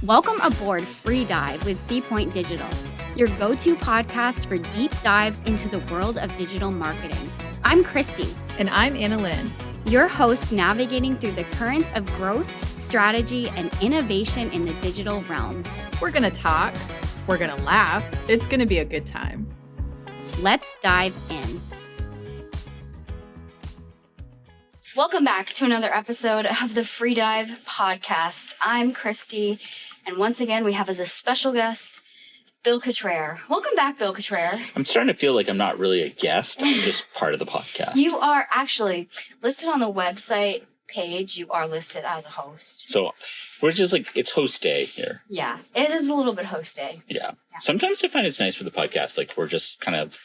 Welcome aboard Free Dive with Seapoint Digital, your go-to podcast for deep dives into the world of digital marketing. I'm Kristy. And I'm Anna Lynn. Your hosts navigating through the currents of growth, strategy, and innovation in the digital realm. We're going to talk. We're going to laugh. It's going to be a good time. Let's dive in. Welcome back to another episode of the Free Dive podcast. I'm Kristy, and once again, we have as a special guest, Bill Cottrell. Welcome back, Bill Cottrell. I'm starting to feel like I'm not really a guest. I'm just part of the podcast. You are actually listed on the website page. You are listed as a host. So we're just like, it's host day here. Yeah, it is a little bit host day. Yeah. Sometimes I find it's nice with the podcast. Like we're just kind of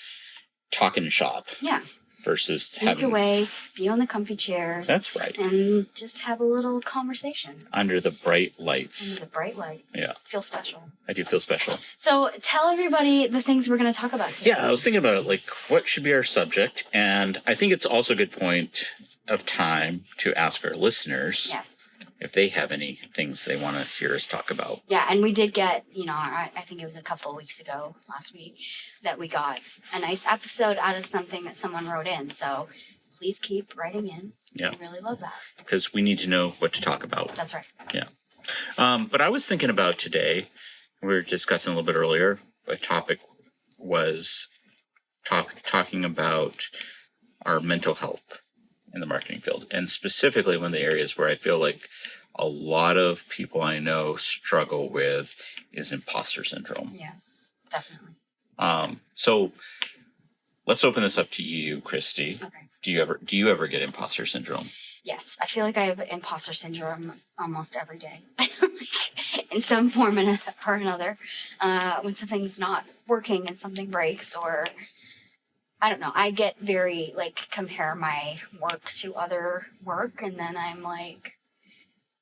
talking shop. Yeah. Versus Sneak away, be on the comfy chairs. That's right. And just have a little conversation. Under the bright lights. Under the bright lights. Yeah. Feel special. I do feel special. So tell everybody the things we're going to talk about today. Yeah, I was thinking about it, like what should be our subject? And I think it's also a good point of time to ask our listeners. Yes. If they have any things they want to hear us talk about. Yeah, and we did get, I think it was a couple of weeks ago, last week, that we got a nice episode out of something that someone wrote in. So please keep writing in. Yeah. I really love that. Because we need to know what to talk about. That's right. Yeah. But I was thinking about today, we were discussing a little bit earlier, a topic was talking about our mental health in the marketing field, and specifically one of the areas where I feel like a lot of people I know struggle with is imposter syndrome. Yes, definitely. So let's open this up to you, Kristy. Okay. Do you ever get imposter syndrome? Yes, I feel like I have imposter syndrome almost every day, in some form or another. When something's not working and something breaks, or I don't know, I get very, compare my work to other work, and then I'm like,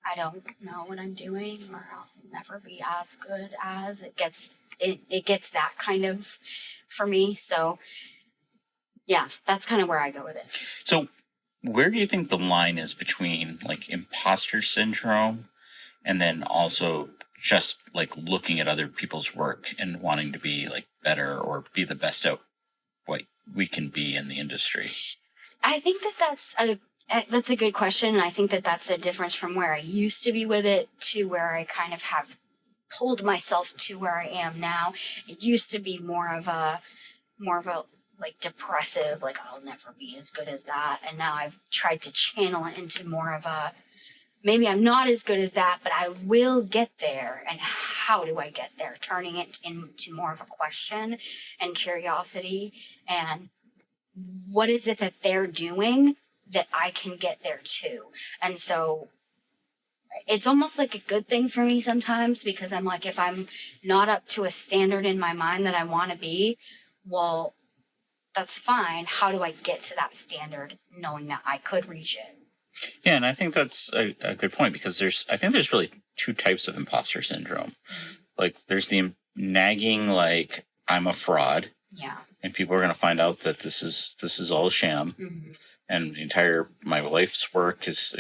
I don't know what I'm doing, or I'll never be as good as it gets that kind of for me. So, yeah, that's kind of where I go with it. So, where do you think the line is between, imposter syndrome and then also just, looking at other people's work and wanting to be, better or be the best at what we can be in the industry? I think that's a good question, and I think that's a difference from where I used to be with it to where I kind of have pulled myself to where I am now. It used to be more of a depressive, I'll never be as good as that, and now I've tried to channel it into more of a, maybe I'm not as good as that, but I will get there, and how do I get there? Turning it into more of a question and curiosity, and what is it that they're doing that I can get there too? And so it's almost like a good thing for me sometimes, because I'm like, if I'm not up to a standard in my mind that I want to be, well, that's fine. How do I get to that standard knowing that I could reach it? Yeah, and I think that's a good point, because I think there's really two types of imposter syndrome. Mm-hmm. There's the nagging, I'm a fraud. Yeah. And people are going to find out that this is all a sham. Mm-hmm. And my life's work is,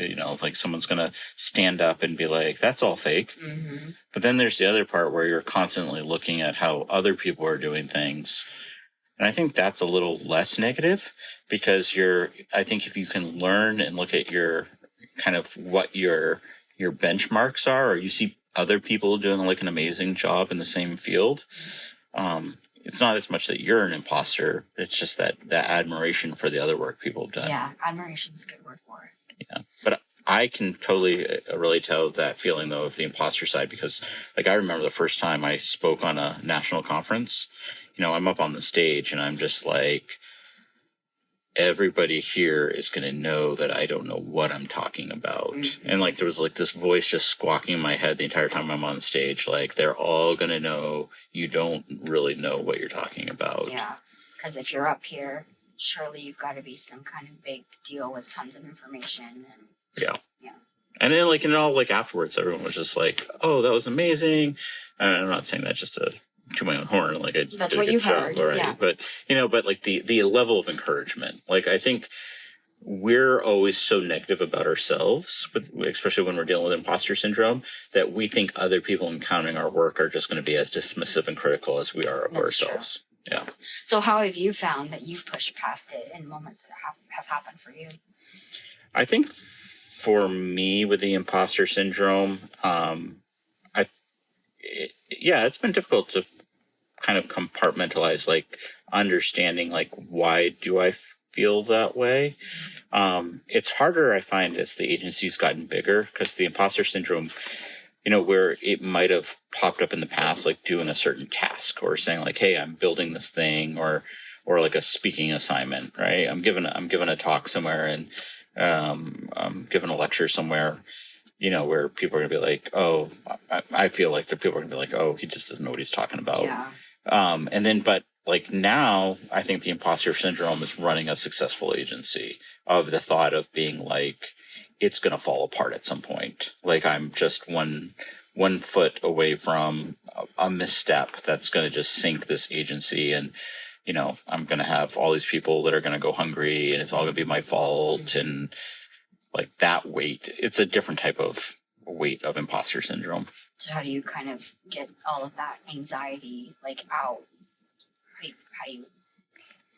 someone's going to stand up and be like, that's all fake. Mm-hmm. But then there's the other part where you're constantly looking at how other people are doing things. And I think that's a little less negative, because I think if you can learn and look at your kind of what your benchmarks are, or you see other people doing an amazing job in the same field, it's not as much that you're an imposter. It's just that admiration for the other work people have done. Yeah, admiration is a good word for it. Yeah, but I can totally relate to that feeling, though, of the imposter side, because, I remember the first time I spoke on a national conference. I'm up on the stage, and I'm just like, everybody here is going to know that I don't know what I'm talking about. Mm-hmm. And, there was, this voice just squawking in my head the entire time I'm on stage. They're all going to know you don't really know what you're talking about. Yeah, because if you're up here, surely you've got to be some kind of big deal with tons of information. And yeah. And then, afterwards, everyone was just like, oh, that was amazing. And I'm not saying that just to my own horn, I did that's a what good you job heard, already. yeah. But, the level of encouragement, I think we're always so negative about ourselves, but especially when we're dealing with imposter syndrome, that we think other people encountering our work are just going to be as dismissive and critical as we are of That's ourselves. True. Yeah. So how have you found that you've pushed past it in moments that has happened for you? I think for me with the imposter syndrome, it's been difficult to kind of compartmentalize, like understanding like why do I feel that way. It's harder, I find, as the agency's gotten bigger, because the imposter syndrome, where it might have popped up in the past, like doing a certain task or saying like, hey, I'm building this thing, or like a speaking assignment, right? I'm giving a talk somewhere, and I'm giving a lecture somewhere, where people are going to be like, oh, I feel like the people are going to be like, oh, he just doesn't know what he's talking about. Yeah. But like now, I think the imposter syndrome is running a successful agency, of the thought of being like, it's going to fall apart at some point. Like I'm just one foot away from a misstep that's going to just sink this agency. And, I'm going to have all these people that are going to go hungry, and it's all going to be my fault. And like that weight, it's a different type of weight of imposter syndrome. So how do you kind of get all of that anxiety like out?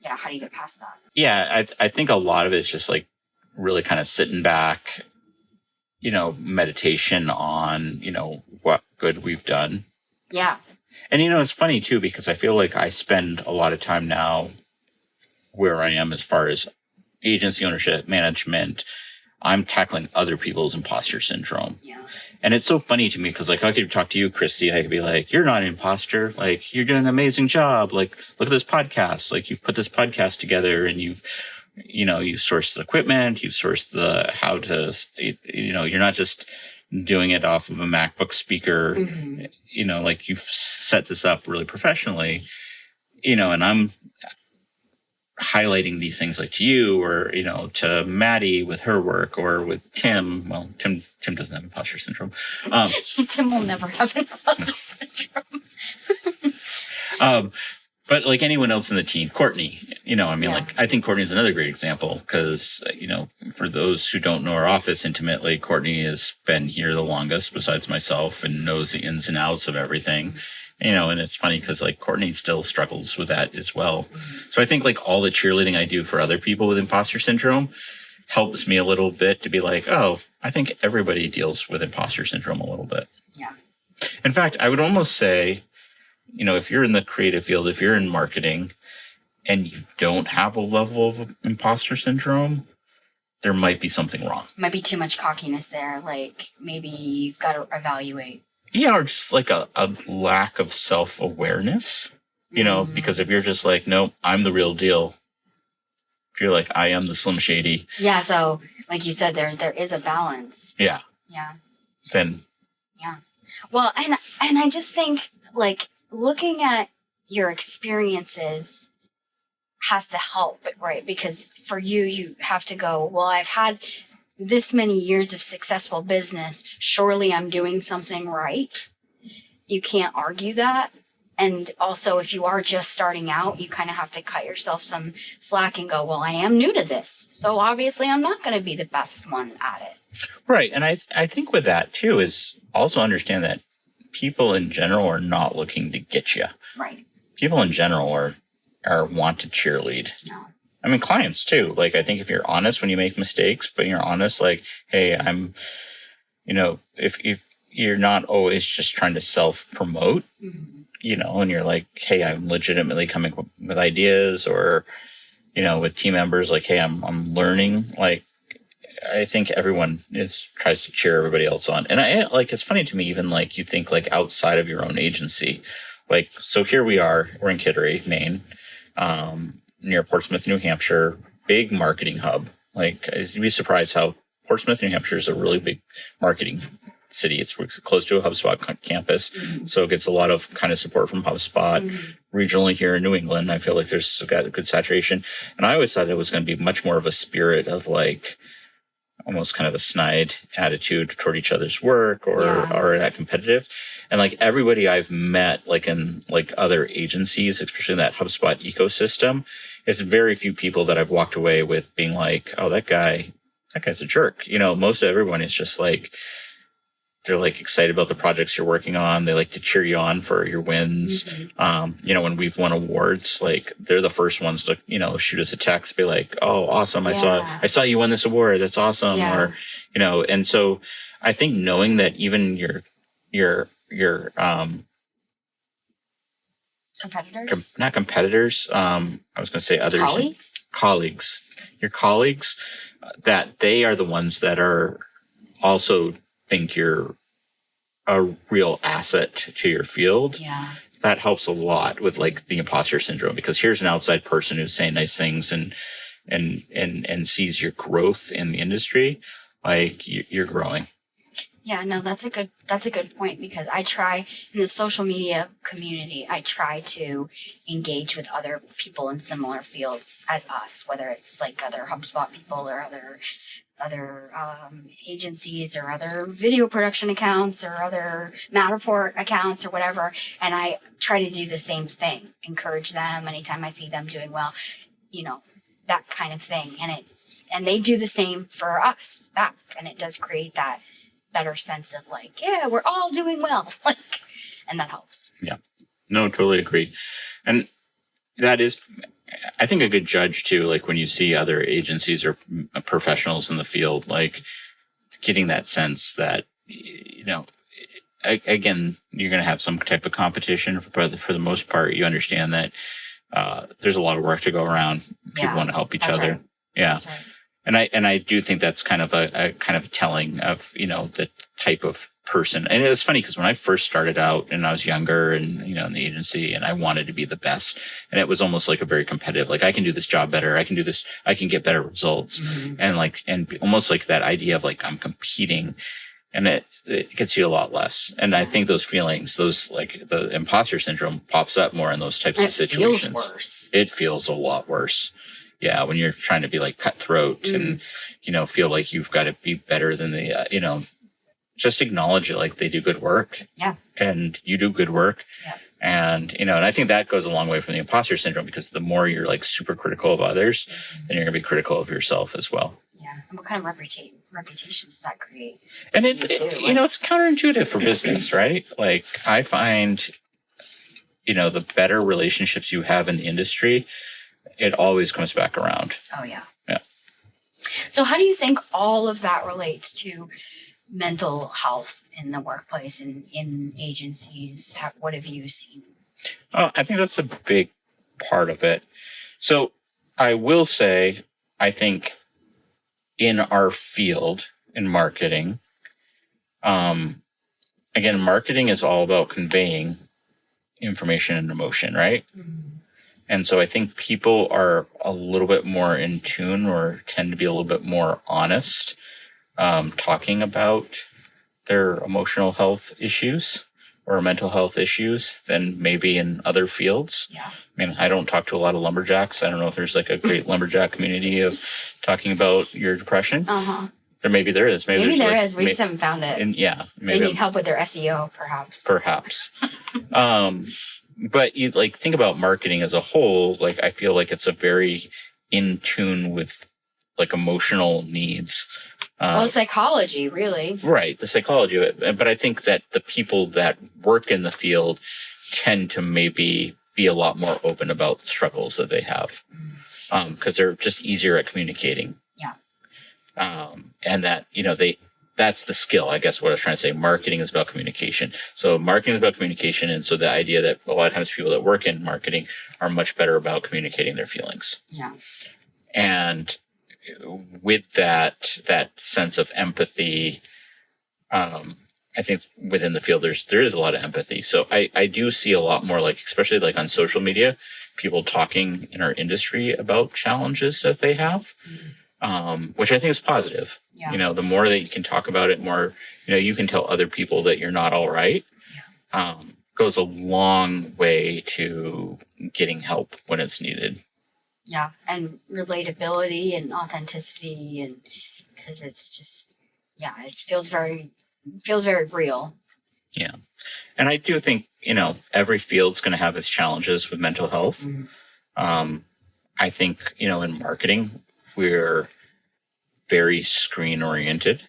How do you get past that? Yeah, I think a lot of it is just like really kind of sitting back, meditation on, what good we've done. Yeah. And, it's funny too, because I feel like I spend a lot of time now where I am as far as agency ownership, management. I'm tackling other people's imposter syndrome. Yeah. And it's so funny to me because, like, I could talk to you, Kristy, and I could be like, you're not an imposter. Like, you're doing an amazing job. Like, look at this podcast. Like, you've put this podcast together, and you've sourced the equipment, you've sourced the how to, you're not just doing it off of a MacBook speaker. Mm-hmm. Like, you've set this up really professionally, and I'm highlighting these things like to you, or to Maddie with her work, or with Tim. Well, Tim doesn't have imposter syndrome. Tim will never have imposter syndrome. But like anyone else in the team, Courtney, like I think Courtney is another great example because, for those who don't know our office intimately, Courtney has been here the longest besides myself and knows the ins and outs of everything. And it's funny because like Courtney still struggles with that as well. Mm-hmm. So I think like all the cheerleading I do for other people with imposter syndrome helps me a little bit to be like, oh, I think everybody deals with imposter syndrome a little bit. Yeah. In fact, I would almost say, if you're in the creative field, if you're in marketing and you don't have a level of imposter syndrome, there might be something wrong. Might be too much cockiness there. Like maybe you've got to evaluate. Yeah, or just like a lack of self-awareness, mm-hmm. because if you're just like, nope, I'm the real deal. If you're like, I am the Slim Shady. Yeah, so like you said, there is a balance. Yeah. Yeah. Then. Yeah. Well, and I just think like looking at your experiences has to help, right? Because for you have to go, well, I've had this many years of successful business. Surely I'm doing something right. You can't argue that. And also, if you are just starting out, you kind of have to cut yourself some slack and go, well, I am new to this. So obviously I'm not going to be the best one at it. Right. And I think with that too is also understand that people in general are not looking to get you. Right. People in general are want to cheerlead. No. I mean, clients too. Like, I think if you're honest when you make mistakes, but you're honest, like, hey, I'm, if you're not always just trying to self-promote, mm-hmm. And you're like, hey, I'm legitimately coming with ideas, or, with team members, like, hey, I'm learning. Like, I think everyone tries to cheer everybody else on. And it's funny to me, even like you think like outside of your own agency, like, so here we're in Kittery, Maine, near Portsmouth, New Hampshire, big marketing hub. Like, you'd be surprised how Portsmouth, New Hampshire is a really big marketing city. It's close to a HubSpot campus, mm-hmm. so it gets a lot of kind of support from HubSpot. Mm-hmm. Regionally here in New England, I feel like there's got a good saturation. And I always thought it was going to be much more of a spirit of like, almost kind of a snide attitude toward each other's work or Yeah. are that competitive. And like everybody I've met, like in like other agencies, especially in that HubSpot ecosystem, it's very few people that I've walked away with being like, oh, that guy's a jerk. You know, most of everyone is just like, they're like excited about the projects you're working on. They like to cheer you on for your wins. Mm-hmm. You know, when we've won awards, like they're the first ones to, you know, shoot us a text, be like, oh, awesome. Yeah. I saw you win this award. That's awesome. Yeah. Or, you know, and so I think knowing that even your Competitors? not competitors, I was going to say others, Colleagues? your colleagues, that they are the ones that are also think you're a real asset to your field. Yeah. That helps a lot with like the imposter syndrome, because here's an outside person who's saying nice things and sees your growth in the industry. Like you're growing. Yeah, no, that's a good point, because I try in the social media community, I try to engage with other people in similar fields as us, whether it's like other HubSpot people or other agencies or other video production accounts or other Matterport accounts or whatever. And I try to do the same thing, encourage them anytime I see them doing well, you know, that kind of thing. And they do the same for us back. And it does create that better sense of like, yeah, we're all doing well. Like, and that helps. Yeah, no, totally agree. And that is, I think, a good judge too, like when you see other agencies or professionals in the field, like getting that sense that, you know, again, you're going to have some type of competition, but for the most part, you understand that there's a lot of work to go around. People want to help each other. Right. Yeah. That's right. And I do think that's kind of a telling of, you know, the type of person. And it was funny because when I first started out and I was younger and, you know, in the agency, and I wanted to be the best, and it was almost like a very competitive, like I can do this job better. I can do this. I can get better results. Mm-hmm. And almost like that idea of like I'm competing, and it gets you a lot less. And I think those feelings, those like the imposter syndrome pops up more in those types of situations. Feels worse. It feels a lot worse. Yeah, when you're trying to be like cutthroat and, you know, feel like you've got to be better than the, you know, just acknowledge it, like they do good work. Yeah. And you do good work. Yeah. And, you know, and I think that goes a long way from the imposter syndrome, because the more you're like super critical of others, then you're going to be critical of yourself as well. Yeah. And what kind of reputation does that create? And it's, you know, it's counterintuitive for business, right? Like I find, you know, the better relationships you have in the industry, it always comes back around. Oh, yeah. Yeah. So how do you think all of that relates to mental health in the workplace and in agencies? What have you seen? I think that's a big part of it. So I will say, I think in our field, in marketing, again, marketing is all about conveying information and emotion, right? Mm-hmm. And so I think people are a little bit more in tune, or tend to be a little bit more honest, talking about their emotional health issues or mental health issues than maybe in other fields. Yeah. I mean, I don't talk to a lot of lumberjacks. I don't know if there's like a great lumberjack community of talking about your depression. Uh-huh. Maybe there is. Maybe there like, is. We just haven't found it. And yeah. They need help with their SEO, perhaps. Perhaps. But you like think about marketing as a whole, like I feel like it's a very in tune with like emotional needs. Well, psychology, really. Right, the psychology of it. But I think that the people that work in the field tend to maybe be a lot more open about the struggles that they have, because they're just easier at communicating. Yeah. And that, you know, that's the skill, I guess what I was trying to say. Marketing is about communication. So marketing is about communication. And so the idea that a lot of times people that work in marketing are much better about communicating their feelings. Yeah. And with that sense of empathy, I think within the field, there is a lot of empathy. So I do see a lot more, like, especially like on social media, people talking in our industry about challenges that they have. Which I think is positive. Yeah. You know, the more that you can talk about it, more, you know, you can tell other people that you're not all right. Yeah. Goes a long way to getting help when it's needed. Yeah. And relatability and authenticity and because it's just, yeah, it feels very real. Yeah. And I do think, every field's going to have its challenges with mental health. I think, in marketing, we're very screen oriented.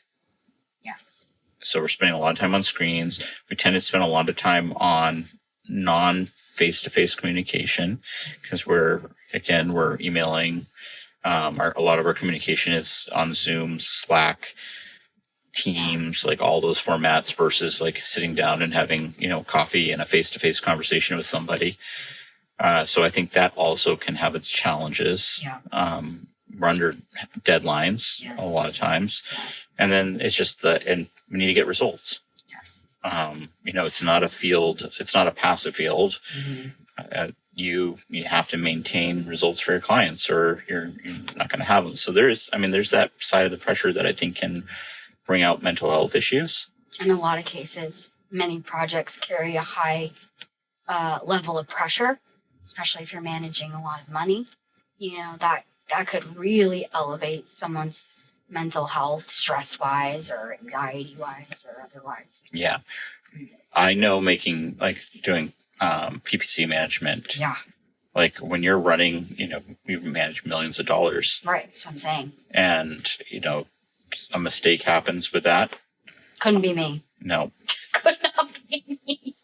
Yes. So we're spending a lot of time on screens. We tend to spend a lot of time on non-face-to-face communication because we're emailing. A lot of our communication is on Zoom, Slack, Teams, like all those formats versus like sitting down and having, coffee and a face-to-face conversation with somebody. So I think that also can have its challenges. Yeah. We're under deadlines a lot of times. And then it's just and we need to get results. Yes. It's not a field. It's not a passive field. Mm-hmm. You have to maintain results for your clients or you're not going to have them. So there's that side of the pressure that I think can bring out mental health issues. In a lot of cases, many projects carry a high level of pressure, especially if you're managing a lot of money. That could really elevate someone's mental health, stress-wise or anxiety-wise or otherwise. Yeah. I know doing PPC management. Yeah. Like when you're running, we manage millions of dollars. Right. That's what I'm saying. And, a mistake happens with that. Couldn't be me. No. Could not be me.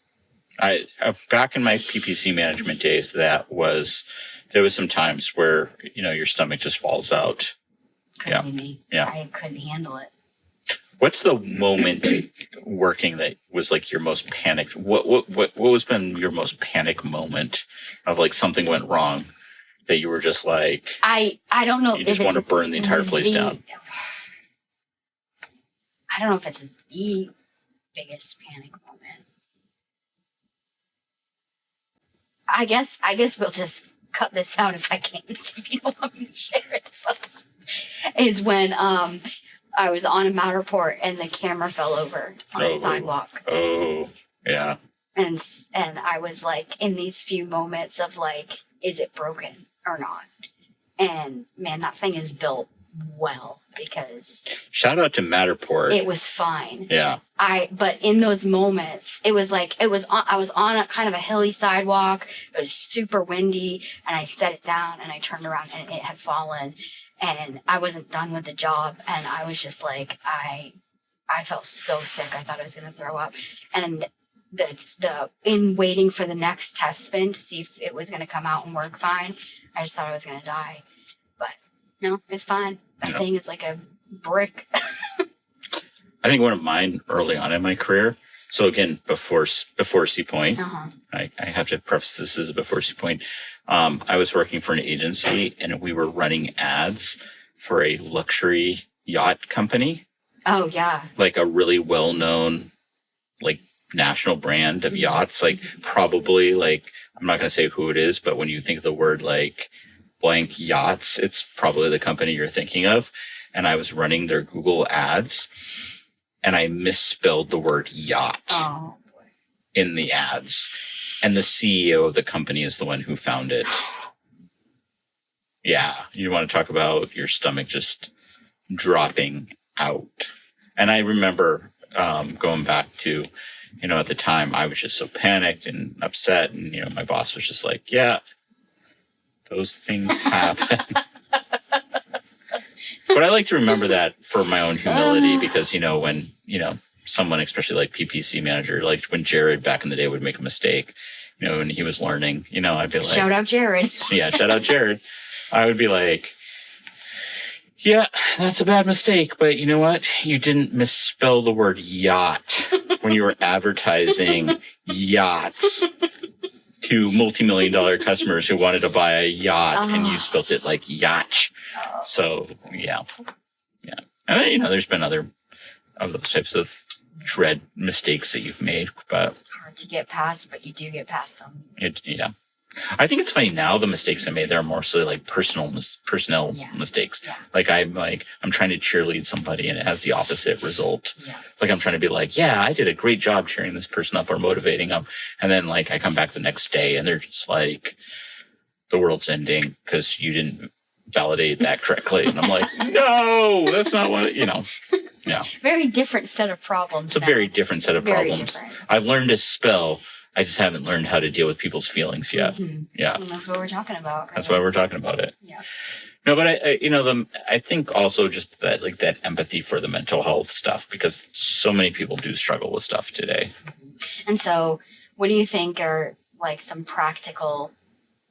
I back in my PPC management days, there was some times where, your stomach just falls out. Couldn't be me. Yeah. I couldn't handle it. What's the moment working that was like your most panicked? What was been your most panic moment of like something went wrong that you were just like I don't know. You just want to burn the entire place down. I don't know if it's the biggest panic moment. I guess we'll just cut this out if I can't. If you don't want me to share it, is when I was on a Matterport and the camera fell over on the sidewalk. Oh, yeah. And I was like in these few moments of like, is it broken or not? And man, that thing is built well because shout out to Matterport. It was fine. Yeah. But in those moments, I was on a kind of a hilly sidewalk. It was super windy and I set it down and I turned around and it had fallen. And I wasn't done with the job. And I was just like, I felt so sick. I thought I was going to throw up. And in waiting for the next test spin to see if it was going to come out and work fine, I just thought I was going to die. But no, it's fine. That thing is like a brick. I think one of mine early on in my career. So again, before C Point, I have to preface this as a before C Point. I was working for an agency and we were running ads for a luxury yacht company. Oh yeah. Like a really well-known, like national brand of yachts. Like probably like, I'm not going to say who it is, but when you think of the word like blank yachts, it's probably the company you're thinking of. And I was running their Google ads and I misspelled the word yacht in the ads. And the CEO of the company is the one who found it. Yeah. You want to talk about your stomach just dropping out. And I remember going back to, at the time I was just so panicked and upset. And, my boss was just like, yeah, those things happen. But I like to remember that for my own humility because, when, someone, especially like PPC manager, like when Jared back in the day would make a mistake, when he was learning, I'd be like, shout out Jared. Yeah, shout out Jared. I would be like, yeah, that's a bad mistake, but you know what? You didn't misspell the word yacht when you were advertising yachts to multi-million-dollar customers who wanted to buy a yacht, and you spelled it like yacht. So, yeah. And then, there's been other of those types of dread mistakes that you've made, but It's hard to get past, but you do get past them. Yeah. I think it's funny now, the mistakes I made, they're mostly like personnel mistakes. Yeah. Like I'm trying to cheerlead somebody and it has the opposite result. Yeah. Like I'm trying to be like, yeah, I did a great job cheering this person up or motivating them. And then like I come back the next day and they're just like, the world's ending because you didn't validate that correctly. And I'm like, no, that's not what, yeah. Very different set of problems. It's a very different set of Very problems. different. I've learned to spell. I just haven't learned how to deal with people's feelings yet. Yeah. And that's what we're talking about. That's why we're talking about it. Yeah. No, but I think also just that, like, that empathy for the mental health stuff, because so many people do struggle with stuff today. And so what do you think are like some practical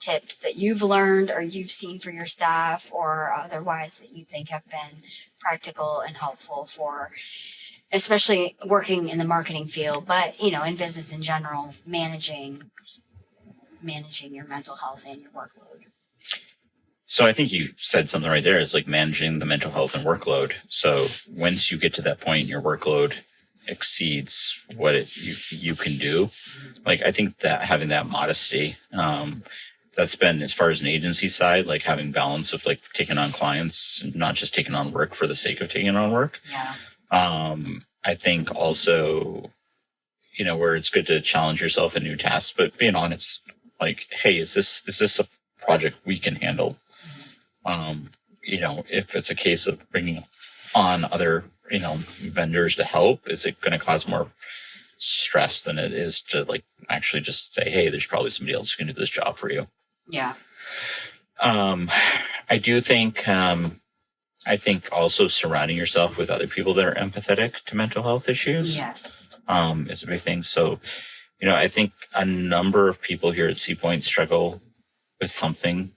tips that you've learned or you've seen for your staff or otherwise that you think have been practical and helpful for, especially working in the marketing field, but, in business in general, managing your mental health and your workload? So I think you said something right there. It's like managing the mental health and workload. So once you get to that point, your workload exceeds what you can do. Like, I think that having that modesty, that's been, as far as an agency side, like having balance of like taking on clients, not just taking on work for the sake of taking on work. Yeah. I think also, where it's good to challenge yourself in new tasks, but being honest, like, hey, is this a project we can handle? If it's a case of bringing on other, vendors to help, is it going to cause more stress than it is to like actually just say, hey, there's probably somebody else who can do this job for you? Yeah. I do think, I think also surrounding yourself with other people that are empathetic to mental health issues. Yes. Is a big thing. So, I think a number of people here at Sea Point struggle with something.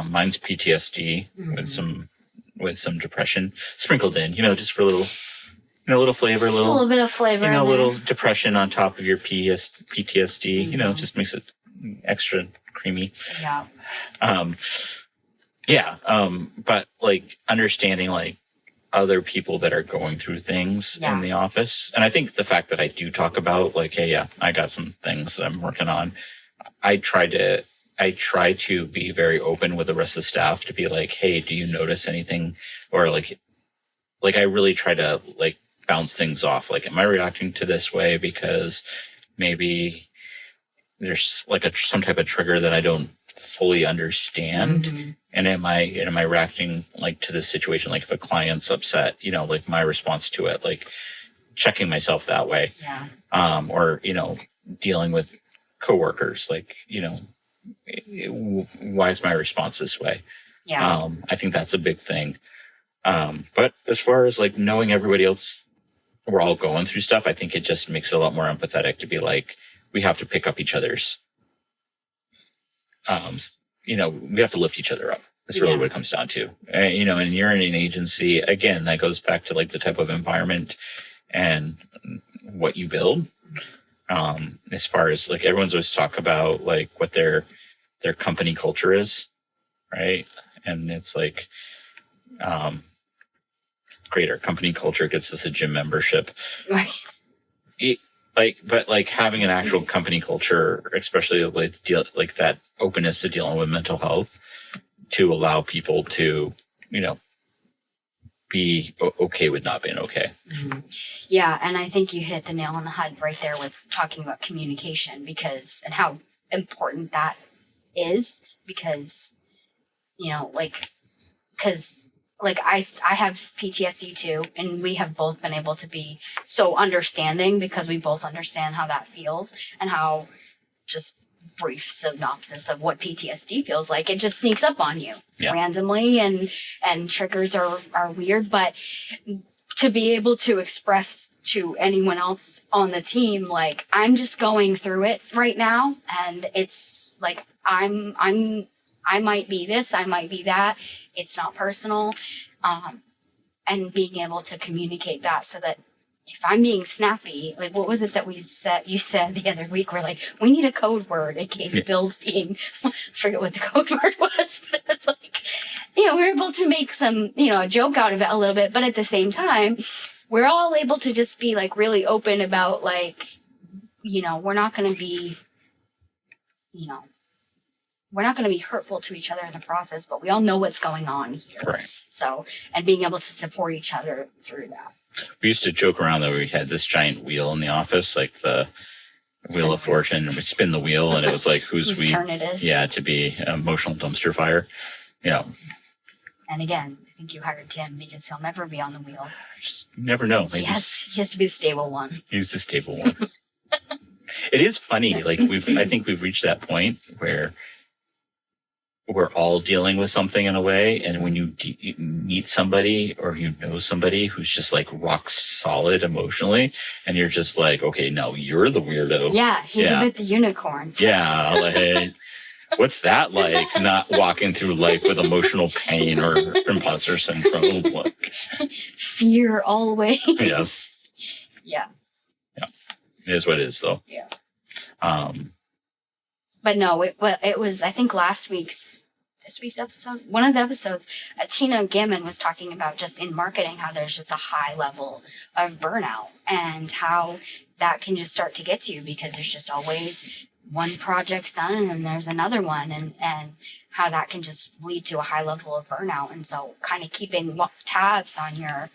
Mine's PTSD with some depression sprinkled in, just for a little, little flavor, Just a little bit of flavor, a little depression on top of your PTSD, just makes it extra creamy. Yeah. But like understanding like other people that are going through things in the office. And I think the fact that I do talk about like, hey, I got some things that I'm working on. I try to be very open with the rest of the staff to be like, hey, do you notice anything? Or like I really try to like bounce things off. Like, am I reacting to this way because maybe there's like some type of trigger that I don't fully understand? And am I reacting like to this situation? Like if a client's upset, like my response to it, like checking myself that way. Yeah. Or, dealing with coworkers, like, why is my response this way? Yeah. I think that's a big thing. But as far as like knowing everybody else, we're all going through stuff, I think it just makes it a lot more empathetic to be like, we have to pick up each other's, we have to lift each other up. That's really what it comes down to. And you're in an agency, again, that goes back to like the type of environment and what you build. As far as like everyone's always talk about like what their company culture is, right? And it's like, great, our company culture gets us a gym membership. Right. But having an actual company culture, especially like that openness to dealing with mental health, to allow people to, be okay with not being okay. Yeah, and I think you hit the nail on the head right there with talking about communication and how important that is because I have PTSD too, and we have both been able to be so understanding because we both understand how that feels and how just brief synopsis of what PTSD feels like. It just sneaks up on you randomly and triggers are weird, but to be able to express to anyone else on the team, like, I'm just going through it right now. And it's like, I might be this, I might be that. It's not personal. And being able to communicate that so that if I'm being snappy, like, what was it that you said the other week? We're like, we need a code word in case Bill's being, I forget what the code word was, but it's like, we're able to make some, a joke out of it a little bit, but at the same time, we're all able to just be like really open about like, we're not going to be, we're not going to be hurtful to each other in the process, but we all know what's going on here. Right. So, and being able to support each other through that. We used to joke around that we had this giant wheel in the office, like the Wheel of Fortune, and we spin the wheel, and it was like, whose turn it is. Yeah, to be an emotional dumpster fire. And again, I think you hired Tim because he'll never be on the wheel. Just never know. He has to be the stable one. He's the stable one. It is funny. Like I think we've reached that point where we're all dealing with something in a way. And when you meet somebody or you know somebody who's just like rock solid emotionally, and you're just like, okay, no, you're the weirdo. Yeah, he's a bit the unicorn. Yeah, like, what's that like? Not walking through life with emotional pain or imposter syndrome. Like, fear always. Yes. Yeah. Yeah. It is what it is, though. Yeah. But no, it was, I think this week's episode, one of the episodes, Tina Gammon was talking about just in marketing, how there's just a high level of burnout and how that can just start to get to you because there's just always one project's done and then there's another one and how that can just lead to a high level of burnout. And so kind of keeping tabs on your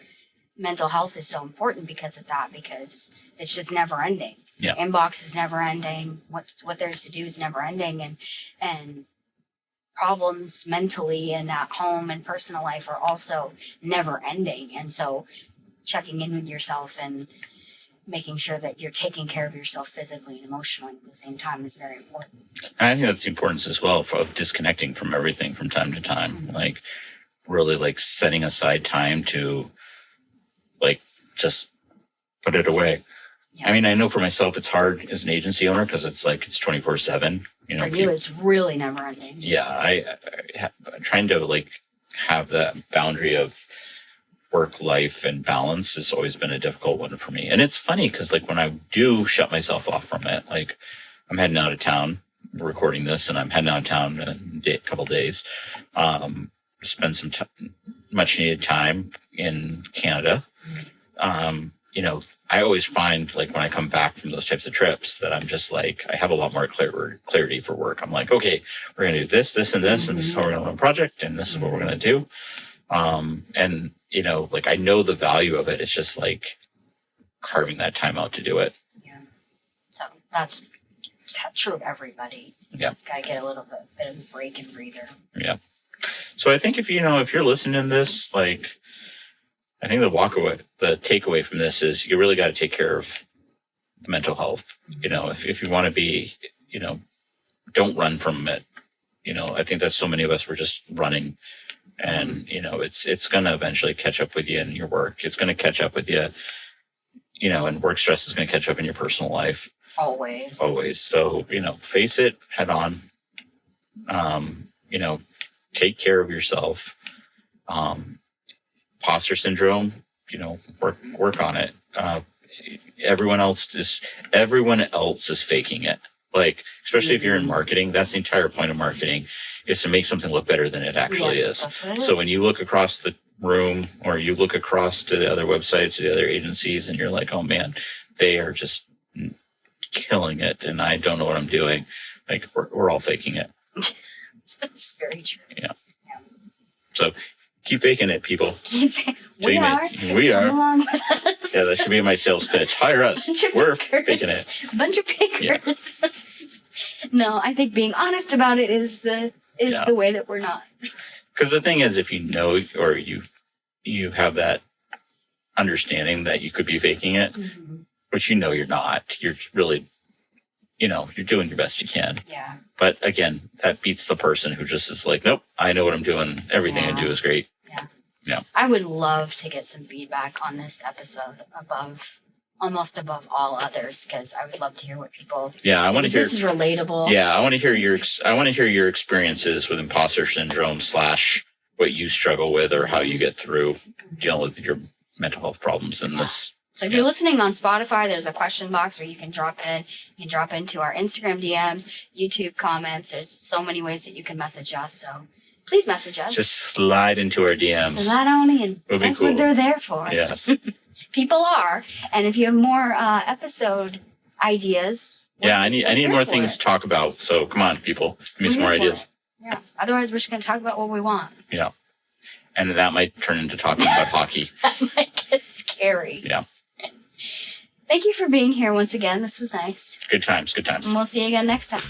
mental health is so important because of that, because it's just never ending. Yeah. Inbox is never ending. What there's to do is never ending. And problems mentally and at home and personal life are also never ending. And so checking in with yourself and making sure that you're taking care of yourself physically and emotionally at the same time is very important. And I think that's the importance as well of disconnecting from everything from time to time. Mm-hmm. Like really like setting aside time to like just put it away. Yeah. I mean, I know for myself it's hard as an agency owner because it's like it's 24/7. You know, for you, it's really never ending. Yeah, I'm trying to like have that boundary of work life and balance has always been a difficult one for me. And it's funny because like when I do shut myself off from it, like I'm heading out of town, recording this, and I'm heading out of town in a couple of days. Spend some much needed time in Canada. You know, I always find like when I come back from those types of trips that I'm just like, I have a lot more clarity for work. I'm like, okay, we're going to do this, this, and this, and this is how we're going to run a project, and this is what we're going to do. And, you know, like I know the value of it. It's just like carving that time out to do it. Yeah. So that's true of everybody. Yeah. Got to get a little bit of a break and breather. Yeah. So I think if you're listening to this, like, I think the takeaway from this is you really got to take care of the mental health. You know, if you want to be, you know, don't run from it. You know, I think that so many of us were just running, and you know, it's going to eventually catch up with you in your work. It's going to catch up with you, you know, and work stress is going to catch up in your personal life. Always. So, you know, face it head on. You know, take care of yourself. Imposter syndrome, you know, work on it. Everyone else is faking it. Like, especially if you're in marketing, that's the entire point of marketing, is to make something look better than it actually is. That's what it is. So when you look across the room or you look across to the other websites, the other agencies, and you're like, oh man, they are just killing it and I don't know what I'm doing. Like we're all faking it. That's very true. Yeah. So keep faking it, people. We are. Come along with us. Yeah, that should be my sales pitch. Hire us. We're faking it. Bunch of fakers. Yeah. No, I think being honest about it is the way that we're not. Because the thing is, if you know or you have that understanding that you could be faking it, mm-hmm. which you know you're not. You're really, you know, you're doing your best you can. Yeah. But again, that beats the person who just is like, nope, I know what I'm doing. Everything I do is great. Yeah. I would love to get some feedback on this episode almost above all others, because I would love to hear what people. Yeah, I want to hear. This is relatable. Yeah, I want to hear your experiences with imposter syndrome / what you struggle with or how you get through dealing with your mental health problems in this. So if you're listening on Spotify, there's a question box where you can drop in. You can drop into our Instagram DMs, YouTube comments. There's so many ways that you can message us. So please message us. Just slide into our DMs. Slide on in. That's cool. What they're there for. Yes. People are. And if you have more episode ideas. Yeah, I need more things to talk about. So come on, people. Give me some more ideas. Yeah. Otherwise, we're just going to talk about what we want. Yeah. And that might turn into talking about hockey. That might get scary. Yeah. Thank you for being here once again. This was nice. Good times. And we'll see you again next time.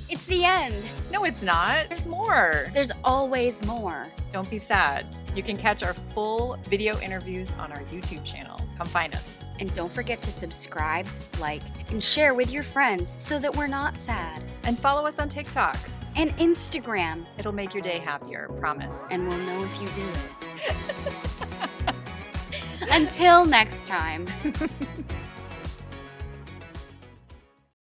It's the end. No, it's not. There's more. There's always more. Don't be sad. You can catch our full video interviews on our YouTube channel. Come find us. And don't forget to subscribe, like, and share with your friends so that we're not sad. And follow us on TikTok. And Instagram. It'll make your day happier, promise. And we'll know if you do it. Until next time.